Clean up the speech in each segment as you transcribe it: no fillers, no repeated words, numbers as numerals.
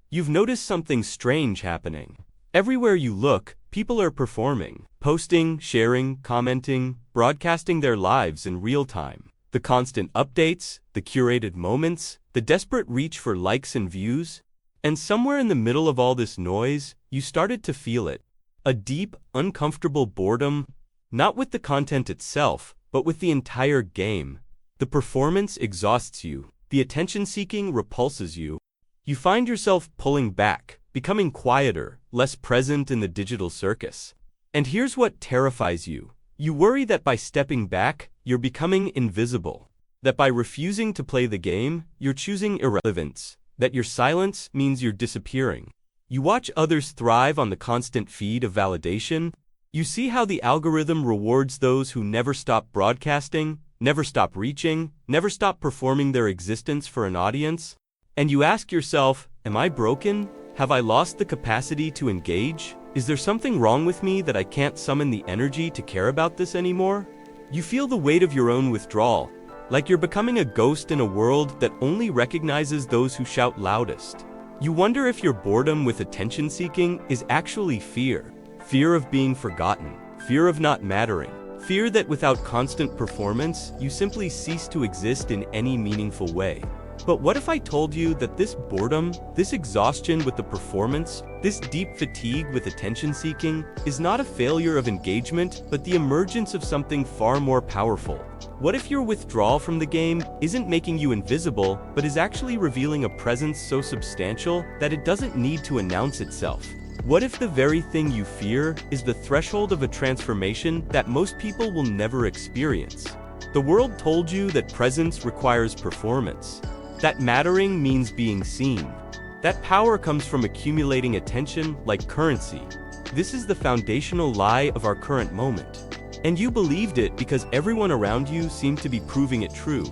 You've noticed something strange happening. Everywhere you look, people are performing, posting, sharing, commenting, broadcasting their lives in real time. The constant updates, the curated moments, the desperate reach for likes and views. And somewhere in the middle of all this noise, you started to feel it. A deep, uncomfortable boredom, not with the content itself, but with the entire game. The performance exhausts you. The attention-seeking repulses you. You find yourself pulling back, becoming quieter, less present in the digital circus. And here's what terrifies you. You worry that by stepping back, you're becoming invisible. That by refusing to play the game, you're choosing irrelevance. That your silence means you're disappearing. You watch others thrive on the constant feed of validation. You see how the algorithm rewards those who never stop broadcasting, never stop reaching, never stop performing their existence for an audience. And you ask yourself, am I broken? Have I lost the capacity to engage? Is there something wrong with me that I can't summon the energy to care about this anymore? You feel the weight of your own withdrawal, like you're becoming a ghost in a world that only recognizes those who shout loudest. You wonder if your boredom with attention-seeking is actually fear. Fear of being forgotten. Fear of not mattering. Fear that without constant performance, you simply cease to exist in any meaningful way. But what if I told you that this boredom, this exhaustion with the performance, this deep fatigue with attention-seeking, is not a failure of engagement, but the emergence of something far more powerful? What if your withdrawal from the game isn't making you invisible, but is actually revealing a presence so substantial that it doesn't need to announce itself? What if the very thing you fear is the threshold of a transformation that most people will never experience? The world told you that presence requires performance. That mattering means being seen. That power comes from accumulating attention like currency. This is the foundational lie of our current moment. And you believed it because everyone around you seemed to be proving it true.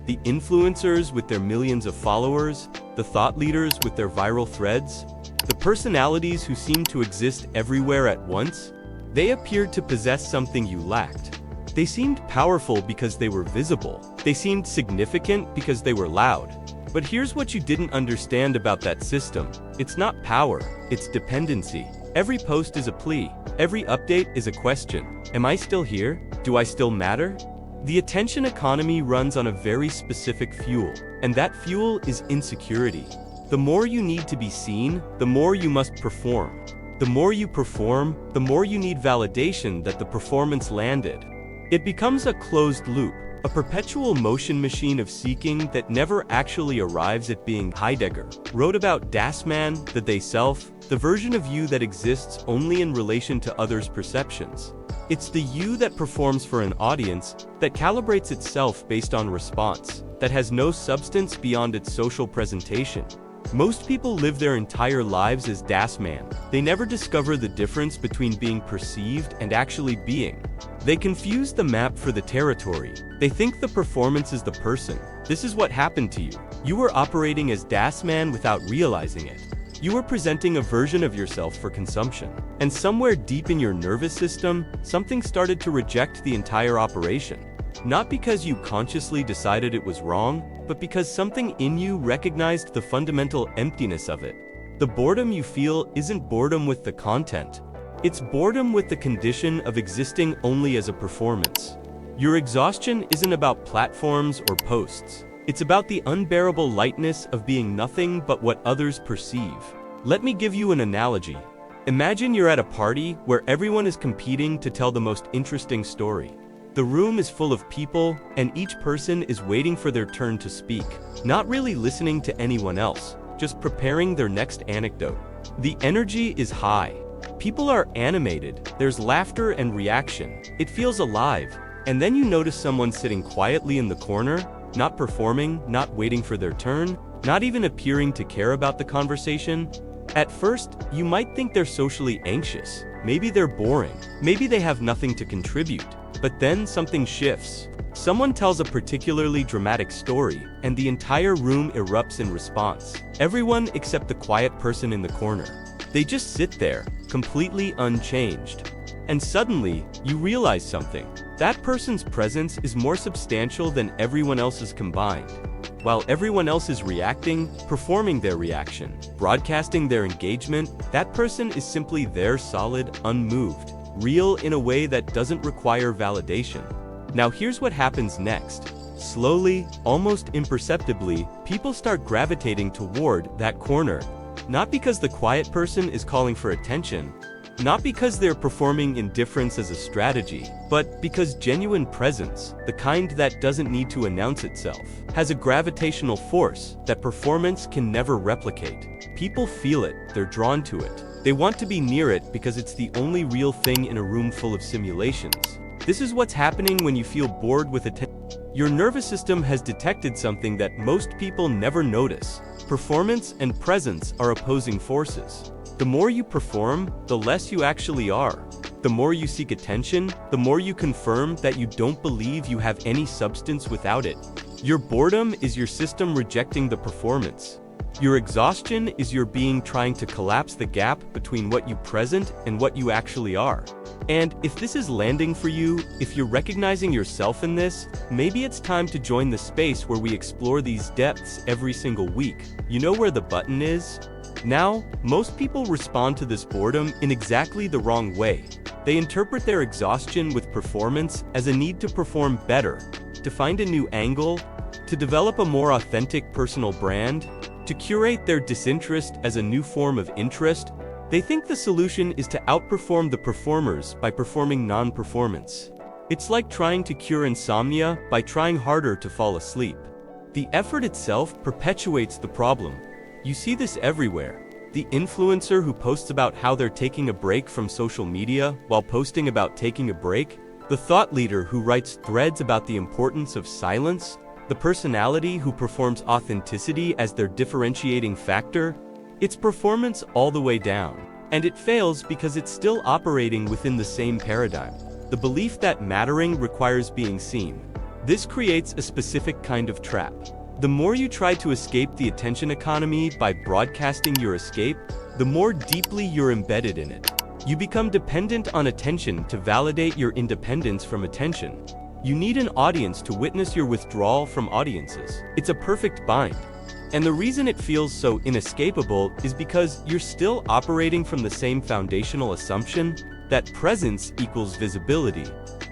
The influencers with their millions of followers, the thought leaders with their viral threads, the personalities who seemed to exist everywhere at once, they appeared to possess something you lacked. They seemed powerful because they were visible. They seemed significant because they were loud. But here's what you didn't understand about that system. It's not power, it's dependency. Every post is a plea. Every update is a question. Am I still here? Do I still matter? The attention economy runs on a very specific fuel, and that fuel is insecurity. The more you need to be seen, the more you must perform. The more you perform, the more you need validation that the performance landed. It becomes a closed loop, a perpetual motion machine of seeking that never actually arrives at being. Heidegger wrote about Das Man, the they self, the version of you that exists only in relation to others' perceptions. It's the you that performs for an audience, that calibrates itself based on response, that has no substance beyond its social presentation. Most people live their entire lives as Das Man. They never discover the difference between being perceived and actually being. They confuse the map for the territory. They think the performance is the person. This is what happened to you. You were operating as Das Man without realizing it. You were presenting a version of yourself for consumption. And somewhere deep in your nervous system, something started to reject the entire operation. Not because you consciously decided it was wrong, but because something in you recognized the fundamental emptiness of it. The boredom you feel isn't boredom with the content. It's boredom with the condition of existing only as a performance. Your exhaustion isn't about platforms or posts. It's about the unbearable lightness of being nothing but what others perceive. Let me give you an analogy. Imagine you're at a party where everyone is competing to tell the most interesting story. The room is full of people, and each person is waiting for their turn to speak, not really listening to anyone else, just preparing their next anecdote. The energy is high. People are animated. There's laughter and reaction. It feels alive. And then you notice someone sitting quietly in the corner, not performing, not waiting for their turn, not even appearing to care about the conversation. At first, you might think they're socially anxious. Maybe they're boring. Maybe they have nothing to contribute. But then something shifts. Someone tells a particularly dramatic story, and the entire room erupts in response. Everyone except the quiet person in the corner. They just sit there, completely unchanged. And suddenly, you realize something. That person's presence is more substantial than everyone else's combined. while everyone else is reacting, performing their reaction, broadcasting their engagement. That person is simply there, solid, unmoved, real in a way that doesn't require validation. Now here's what happens next. Slowly, almost imperceptibly, people start gravitating toward that corner. Not because the quiet person is calling for attention, not because they're performing indifference as a strategy, but because genuine presence, the kind that doesn't need to announce itself, has a gravitational force that performance can never replicate. People feel it, they're drawn to it. They want to be near it because it's the only real thing in a room full of simulations. This is what's happening when you feel bored with attention. Your nervous system has detected something that most people never notice. Performance and presence are opposing forces. The more you perform, the less you actually are. The more you seek attention, the more you confirm that you don't believe you have any substance without it. Your boredom is your system rejecting the performance. Your exhaustion is your being trying to collapse the gap between what you present and what you actually are. And if this is landing for you, if you're recognizing yourself in this, maybe it's time to join the space where we explore these depths every single week. You know where the button is? Now, most people respond to this boredom in exactly the wrong way. They interpret their exhaustion with performance as a need to perform better, to find a new angle, to develop a more authentic personal brand, to curate their disinterest as a new form of interest. They think the solution is to outperform the performers by performing non-performance. It's like trying to cure insomnia by trying harder to fall asleep. The effort itself perpetuates the problem. You see this everywhere. The influencer who posts about how they're taking a break from social media while posting about taking a break, the thought leader who writes threads about the importance of silence, the personality who performs authenticity as their differentiating factor. It's performance all the way down. And it fails because it's still operating within the same paradigm. The belief that mattering requires being seen. This creates a specific kind of trap. The more you try to escape the attention economy by broadcasting your escape, the more deeply you're embedded in it. You become dependent on attention to validate your independence from attention. You need an audience to witness your withdrawal from audiences. It's a perfect bind. And the reason it feels so inescapable is because you're still operating from the same foundational assumption that presence equals visibility.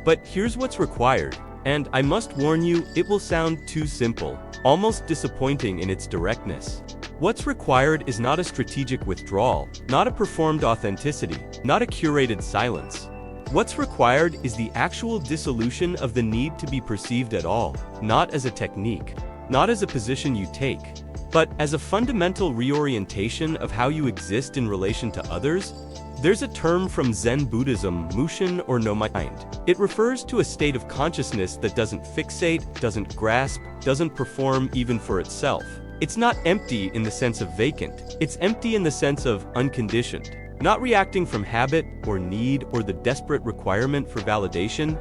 But here's what's required, and I must warn you, it will sound too simple, almost disappointing in its directness. What's required is not a strategic withdrawal, not a performed authenticity, not a curated silence. What's required is the actual dissolution of the need to be perceived at all, not as a technique, not as a position you take, but as a fundamental reorientation of how you exist in relation to others. There's a term from Zen Buddhism, mushin or no mind. It refers to a state of consciousness that doesn't fixate, doesn't grasp, doesn't perform even for itself. It's not empty in the sense of vacant. It's empty in the sense of unconditioned. Not reacting from habit or need or the desperate requirement for validation.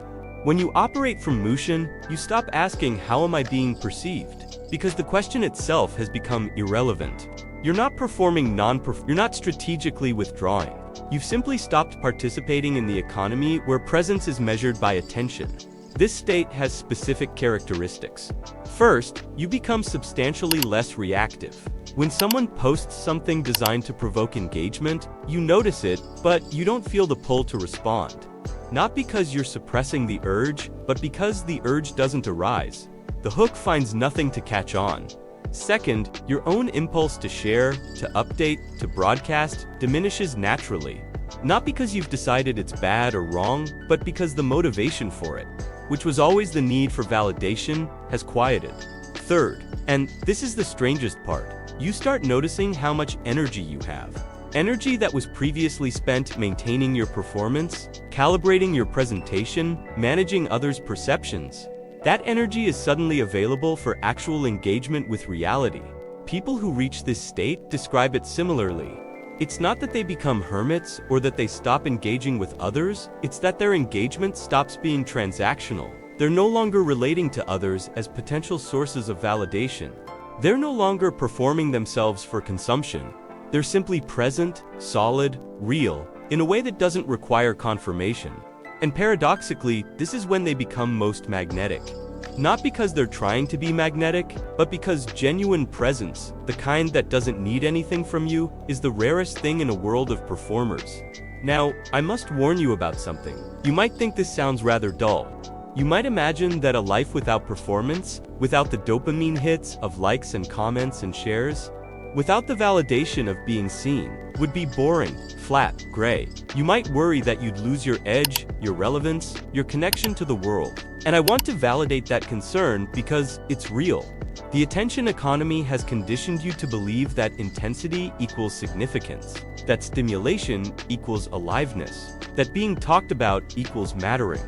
When you operate from mushin, you stop asking, how am I being perceived? Because the question itself has become irrelevant. You're not performing you're not strategically withdrawing. You've simply stopped participating in the economy where presence is measured by attention. This state has specific characteristics. First, you become substantially less reactive. When someone posts something designed to provoke engagement, you notice it, but you don't feel the pull to respond. Not because you're suppressing the urge, but because the urge doesn't arise. The hook finds nothing to catch on. Second, your own impulse to share, to update, to broadcast diminishes naturally. Not because you've decided it's bad or wrong, but because the motivation for it, which was always the need for validation, has quieted. Third, and this is the strangest part, you start noticing how much energy you have. Energy that was previously spent maintaining your performance, calibrating your presentation, managing others' perceptions. That energy is suddenly available for actual engagement with reality. People who reach this state describe it similarly. It's not that they become hermits or that they stop engaging with others, it's that their engagement stops being transactional. They're no longer relating to others as potential sources of validation. They're no longer performing themselves for consumption. They're simply present, solid, real, in a way that doesn't require confirmation. And paradoxically, this is when they become most magnetic. Not because they're trying to be magnetic, but because genuine presence, the kind that doesn't need anything from you, is the rarest thing in a world of performers. Now, I must warn you about something. You might think this sounds rather dull. You might imagine that a life without performance, without the dopamine hits of likes and comments and shares, without the validation of being seen, would be boring, flat, gray. You might worry that you'd lose your edge, your relevance, your connection to the world. And I want to validate that concern because it's real. The attention economy has conditioned you to believe that intensity equals significance, that stimulation equals aliveness, that being talked about equals mattering.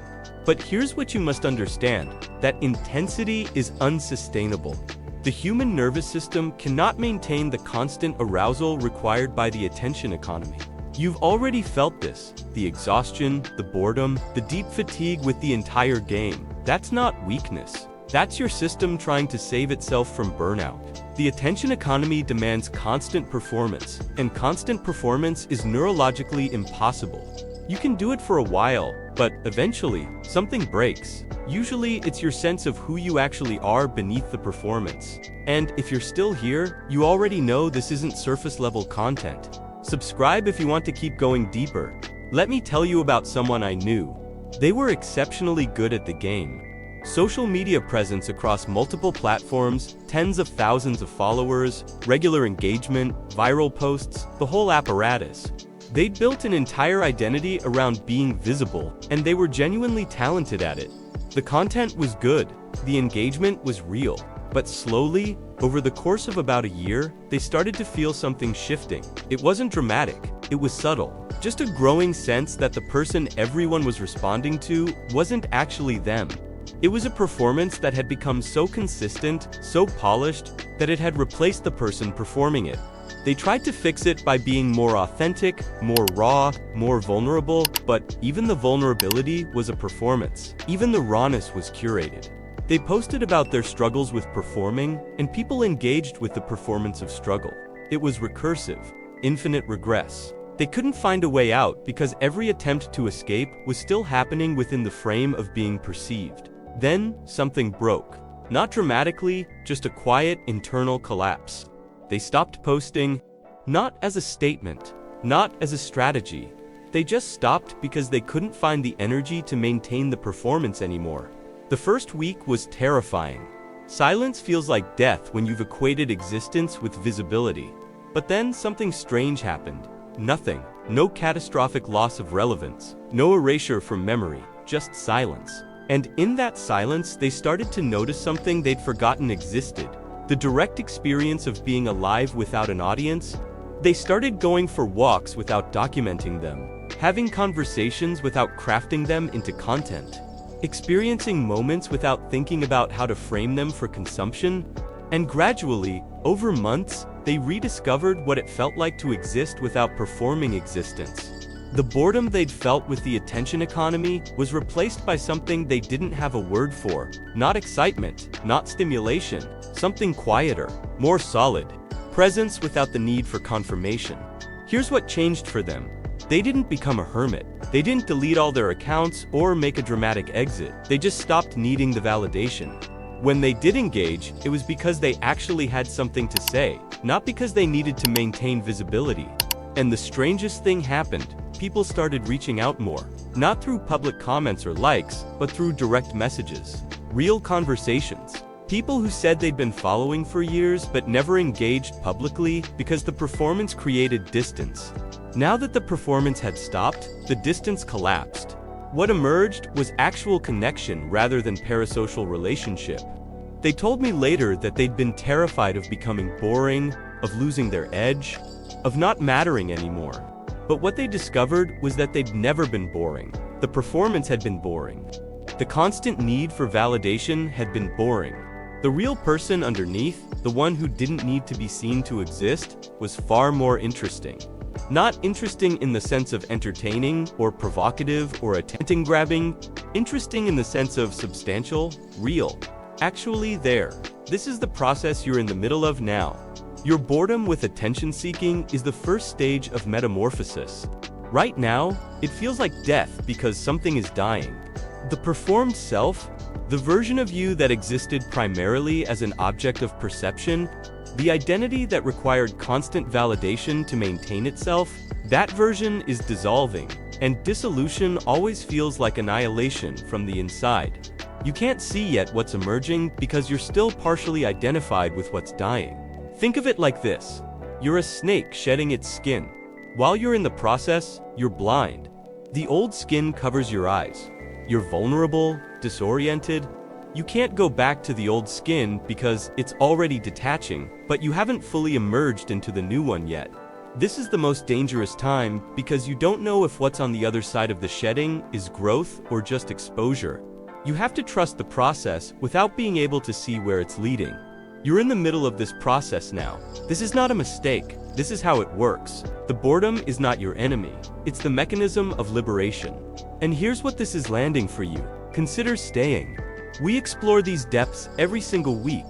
But here's what you must understand, that intensity is unsustainable. The human nervous system cannot maintain the constant arousal required by the attention economy. You've already felt this, the exhaustion, the boredom, the deep fatigue with the entire game. That's not weakness. That's your system trying to save itself from burnout. The attention economy demands constant performance, and constant performance is neurologically impossible. You can do it for a while, but eventually, something breaks. Usually, it's your sense of who you actually are beneath the performance. And if you're still here, you already know this isn't surface-level content. Subscribe if you want to keep going deeper. Let me tell you about someone I knew. They were exceptionally good at the game. Social media presence across multiple platforms, tens of thousands of followers, regular engagement, viral posts, the whole apparatus. They'd built an entire identity around being visible, and they were genuinely talented at it. The content was good, the engagement was real, but slowly, over the course of about a year, they started to feel something shifting. It wasn't dramatic, it was subtle. Just a growing sense that the person everyone was responding to wasn't actually them. It was a performance that had become so consistent, so polished, that it had replaced the person performing it. They tried to fix it by being more authentic, more raw, more vulnerable, but even the vulnerability was a performance. Even the rawness was curated. They posted about their struggles with performing, and people engaged with the performance of struggle. It was recursive, infinite regress. They couldn't find a way out because every attempt to escape was still happening within the frame of being perceived. Then, something broke. Not dramatically, just a quiet internal collapse. They stopped posting, not as a statement, not as a strategy. They just stopped because they couldn't find the energy to maintain the performance anymore. The first week was terrifying. Silence feels like death when you've equated existence with visibility. But then something strange happened. Nothing. No catastrophic loss of relevance. No erasure from memory. Just silence. And in that silence, they started to notice something they'd forgotten existed. The direct experience of being alive without an audience. They started going for walks without documenting them, having conversations without crafting them into content, experiencing moments without thinking about how to frame them for consumption, and gradually, over months, they rediscovered what it felt like to exist without performing existence. The boredom they'd felt with the attention economy was replaced by something they didn't have a word for. Not excitement, not stimulation, something quieter, more solid. Presence without the need for confirmation. Here's what changed for them. They didn't become a hermit. They didn't delete all their accounts or make a dramatic exit. They just stopped needing the validation. When they did engage, it was because they actually had something to say, not because they needed to maintain visibility. And the strangest thing happened. People started reaching out more, not through public comments or likes, but through direct messages. Real conversations. People who said they'd been following for years but never engaged publicly because the performance created distance. Now that the performance had stopped, the distance collapsed. What emerged was actual connection rather than parasocial relationship. They told me later that they'd been terrified of becoming boring, of losing their edge, of not mattering anymore. But what they discovered was that they'd never been boring. The performance had been boring. The constant need for validation had been boring. The real person underneath, the one who didn't need to be seen to exist, was far more interesting. Not interesting in the sense of entertaining or provocative or attention-grabbing, interesting in the sense of substantial, real, actually there. This is the process you're in the middle of now. Your boredom with attention-seeking is the first stage of metamorphosis. Right now, it feels like death because something is dying. The performed self, The version of you that existed primarily as an object of perception, the identity that required constant validation to maintain itself, that version is dissolving, and dissolution always feels like annihilation from the inside. You can't see yet what's emerging because you're still partially identified with what's dying. Think of it like this. You're a snake shedding its skin. While you're in the process, you're blind. The old skin covers your eyes. You're vulnerable, disoriented. You can't go back to the old skin because it's already detaching, but you haven't fully emerged into the new one yet. This is the most dangerous time because you don't know if what's on the other side of the shedding is growth or just exposure. You have to trust the process without being able to see where it's leading. You're in the middle of this process now. This is not a mistake. This is how it works. The boredom is not your enemy. It's the mechanism of liberation. And here's what this is landing for you. Consider staying. We explore these depths every single week.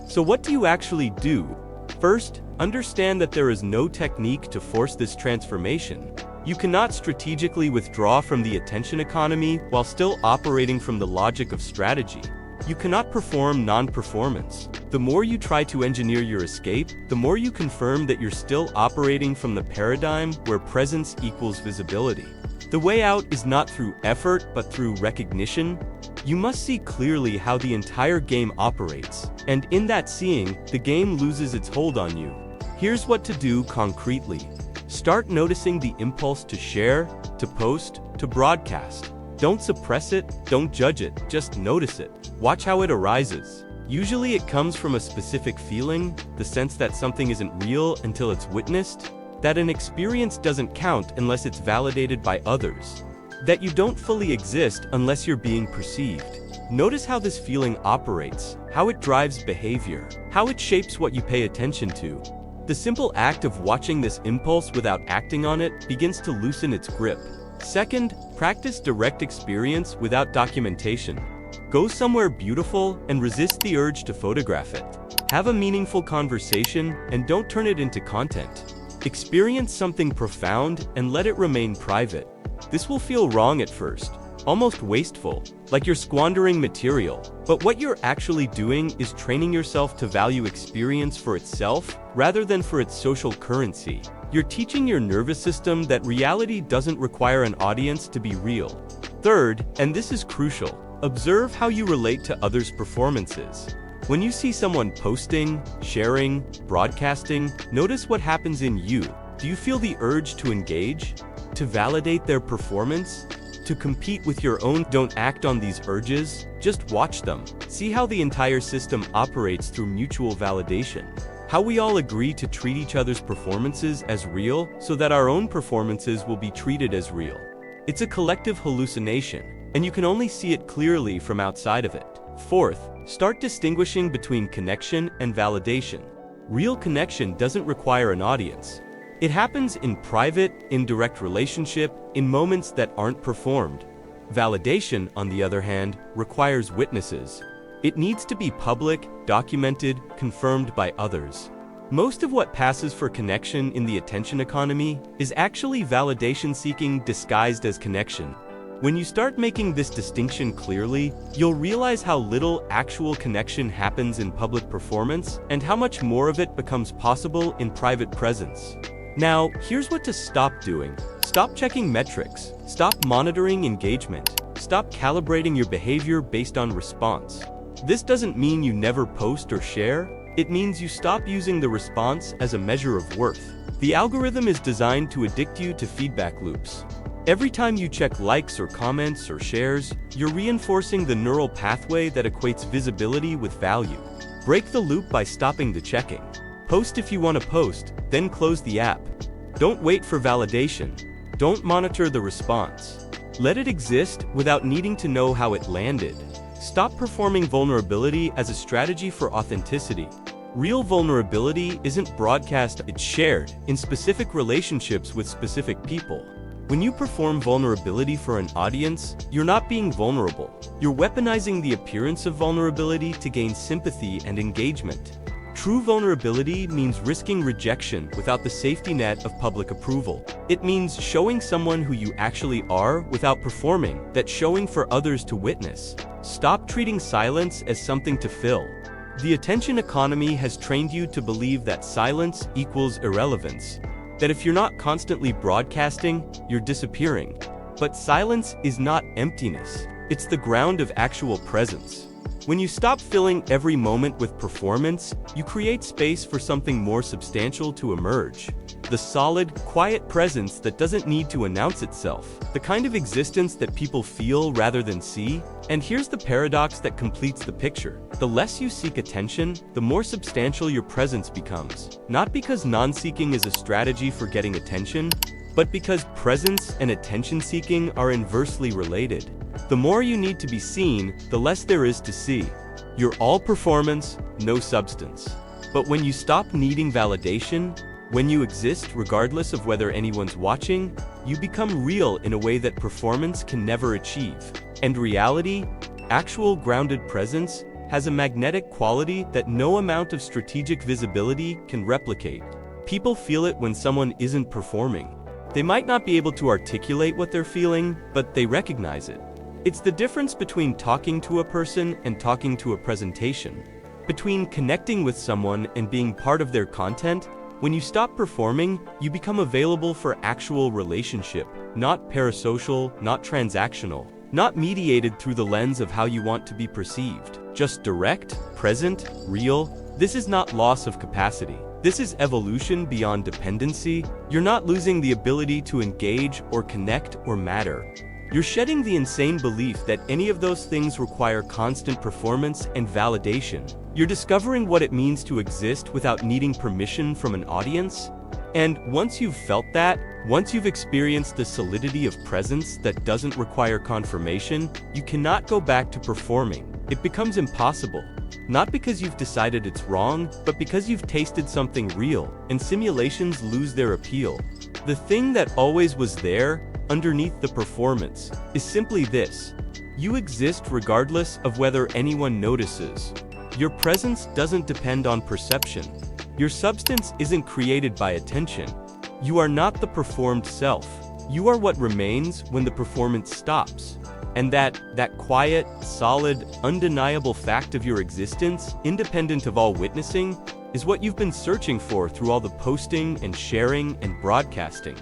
So what do you actually do? First, understand that there is no technique to force this transformation. You cannot strategically withdraw from the attention economy while still operating from the logic of strategy. You cannot perform non-performance. The more you try to engineer your escape, the more you confirm that you're still operating from the paradigm where presence equals visibility. The way out is not through effort, but through recognition. You must see clearly how the entire game operates, and in that seeing, the game loses its hold on you. Here's what to do concretely. Start noticing the impulse to share, to post, to broadcast. Don't suppress it, don't judge it, just notice it. Watch how it arises. Usually it comes from a specific feeling, the sense that something isn't real until it's witnessed, that an experience doesn't count unless it's validated by others, that you don't fully exist unless you're being perceived. Notice how this feeling operates, how it drives behavior, how it shapes what you pay attention to. The simple act of watching this impulse without acting on it begins to loosen its grip. Second, practice direct experience without documentation. Go somewhere beautiful and resist the urge to photograph it. Have a meaningful conversation and don't turn it into content. Experience something profound and let it remain private. This will feel wrong at first, almost wasteful, like you're squandering material. But what you're actually doing is training yourself to value experience for itself rather than for its social currency. You're teaching your nervous system that reality doesn't require an audience to be real. Third, and this is crucial, observe how you relate to others' performances. When you see someone posting, sharing, broadcasting, notice what happens in you. Do you feel the urge to engage? To validate their performance? To compete with your own? Don't act on these urges, just watch them. See how the entire system operates through mutual validation. How we all agree to treat each other's performances as real so that our own performances will be treated as real. It's a collective hallucination, and you can only see it clearly from outside of it. Fourth, start distinguishing between connection and validation. Real connection doesn't require an audience. It happens in private, indirect relationship, in moments that aren't performed. Validation, on the other hand, requires witnesses. It needs to be public, documented, confirmed by others. Most of what passes for connection in the attention economy is actually validation seeking disguised as connection. When you start making this distinction clearly, you'll realize how little actual connection happens in public performance and how much more of it becomes possible in private presence. Now, here's what to stop doing. Stop checking metrics. Stop monitoring engagement. Stop calibrating your behavior based on response. This doesn't mean you never post or share. It means you stop using the response as a measure of worth. The algorithm is designed to addict you to feedback loops. Every time you check likes or comments or shares, you're reinforcing the neural pathway that equates visibility with value. Break the loop by stopping the checking. Post if you want to post, then close the app. Don't wait for validation. Don't monitor the response. Let it exist without needing to know how it landed. Stop performing vulnerability as a strategy for authenticity. Real vulnerability isn't broadcast, it's shared in specific relationships with specific people. When you perform vulnerability for an audience, you're not being vulnerable. You're weaponizing the appearance of vulnerability to gain sympathy and engagement. True vulnerability means risking rejection without the safety net of public approval. It means showing someone who you actually are without performing, that showing for others to witness. Stop treating silence as something to fill. The attention economy has trained you to believe that silence equals irrelevance, that if you're not constantly broadcasting, you're disappearing. But silence is not emptiness. It's the ground of actual presence. When you stop filling every moment with performance, you create space for something more substantial to emerge. The solid, quiet presence that doesn't need to announce itself. The kind of existence that people feel rather than see. And here's the paradox that completes the picture. The less you seek attention, the more substantial your presence becomes. Not because non-seeking is a strategy for getting attention, but because presence and attention-seeking are inversely related. The more you need to be seen, the less there is to see. You're all performance, no substance. But when you stop needing validation, when you exist regardless of whether anyone's watching, you become real in a way that performance can never achieve. And reality, actual grounded presence, has a magnetic quality that no amount of strategic visibility can replicate. People feel it when someone isn't performing. They might not be able to articulate what they're feeling, but they recognize it. It's the difference between talking to a person and talking to a presentation. Between connecting with someone and being part of their content. When you stop performing, you become available for actual relationship, not parasocial, not transactional, not mediated through the lens of how you want to be perceived. Just direct, present, real. This is not loss of capacity. This is evolution beyond dependency. You're not losing the ability to engage or connect or matter. You're shedding the insane belief that any of those things require constant performance and validation. You're discovering what it means to exist without needing permission from an audience. And once you've felt that, once you've experienced the solidity of presence that doesn't require confirmation, you cannot go back to performing. It becomes impossible. Not because you've decided it's wrong, but because you've tasted something real, and simulations lose their appeal. The thing that always was there, underneath the performance, is simply this. You exist regardless of whether anyone notices. Your presence doesn't depend on perception. Your substance isn't created by attention. You are not the performed self. You are what remains when the performance stops. And that quiet, solid, undeniable fact of your existence, independent of all witnessing, is what you've been searching for through all the posting and sharing and broadcasting.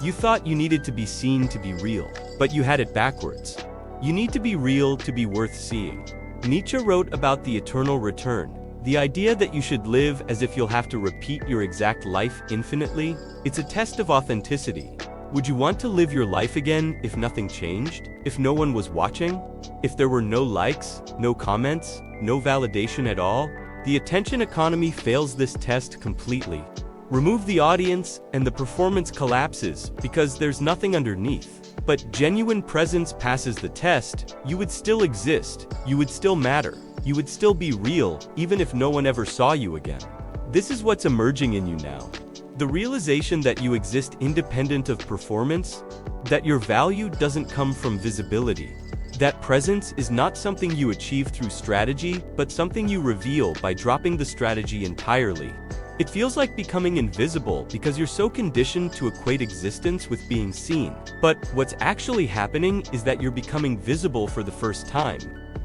You thought you needed to be seen to be real, but you had it backwards. You need to be real to be worth seeing. Nietzsche wrote about the eternal return, the idea that you should live as if you'll have to repeat your exact life infinitely. It's a test of authenticity. Would you want to live your life again if nothing changed? If no one was watching? If there were no likes, no comments, no validation at all? The attention economy fails this test completely. Remove the audience and the performance collapses because there's nothing underneath. But genuine presence passes the test. You would still exist. You would still matter. You would still be real, even if no one ever saw you again. This is what's emerging in you now. The realization that you exist independent of performance, that your value doesn't come from visibility, that presence is not something you achieve through strategy, but something you reveal by dropping the strategy entirely. It feels like becoming invisible because you're so conditioned to equate existence with being seen. But what's actually happening is that you're becoming visible for the first time.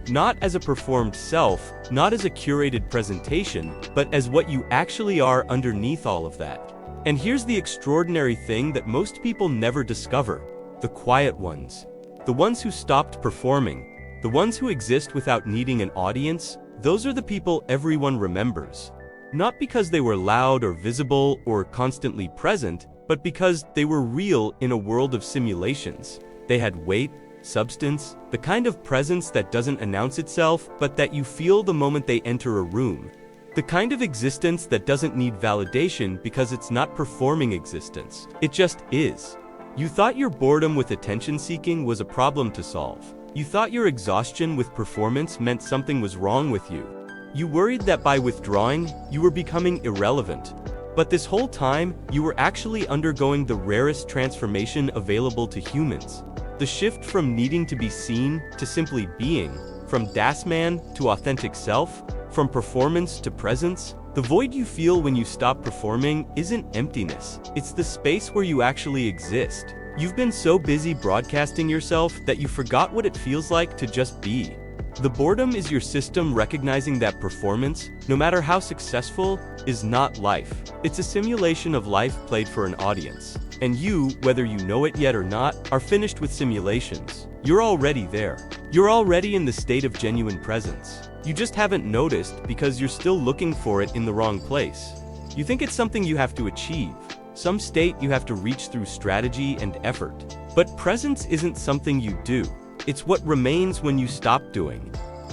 Not as a performed self, not as a curated presentation, but as what you actually are underneath all of that. And here's the extraordinary thing that most people never discover: the quiet ones. The ones who stopped performing. The ones who exist without needing an audience. Those are the people everyone remembers. Not because they were loud or visible or constantly present, but because they were real in a world of simulations. They had weight, substance, the kind of presence that doesn't announce itself, but that you feel the moment they enter a room. The kind of existence that doesn't need validation because it's not performing existence. It just is. You thought your boredom with attention-seeking was a problem to solve. You thought your exhaustion with performance meant something was wrong with you. You worried that by withdrawing, you were becoming irrelevant. But this whole time, you were actually undergoing the rarest transformation available to humans. The shift from needing to be seen to simply being, from Das Man to authentic self, from performance to presence. The void you feel when you stop performing isn't emptiness, it's the space where you actually exist. You've been so busy broadcasting yourself that you forgot what it feels like to just be. The boredom is your system recognizing that performance, no matter how successful, is not life. It's a simulation of life played for an audience. And you, whether you know it yet or not, are finished with simulations. You're already there. You're already in the state of genuine presence. You just haven't noticed because you're still looking for it in the wrong place. You think it's something you have to achieve, some state you have to reach through strategy and effort. But presence isn't something you do. It's what remains when you stop doing.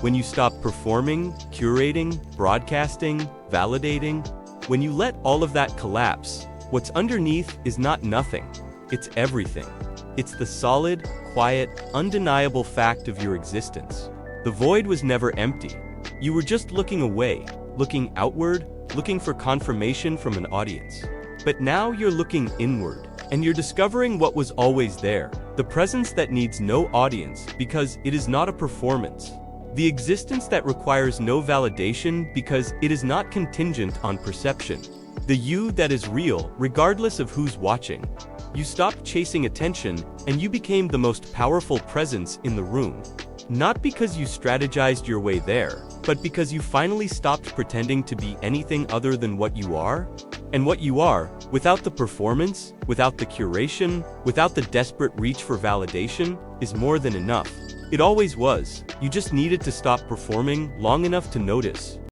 When you stop performing, curating, broadcasting, validating. When you let all of that collapse, what's underneath is not nothing. It's everything. It's the solid, quiet, undeniable fact of your existence. The void was never empty. You were just looking away, looking outward, looking for confirmation from an audience. But now you're looking inward, and you're discovering what was always there, the presence that needs no audience because it is not a performance. The existence that requires no validation because it is not contingent on perception. The you that is real, regardless of who's watching. You stopped chasing attention, and you became the most powerful presence in the room. Not because you strategized your way there, but because you finally stopped pretending to be anything other than what you are. And what you are, without the performance, without the curation, without the desperate reach for validation, is more than enough. It always was. You just needed to stop performing long enough to notice.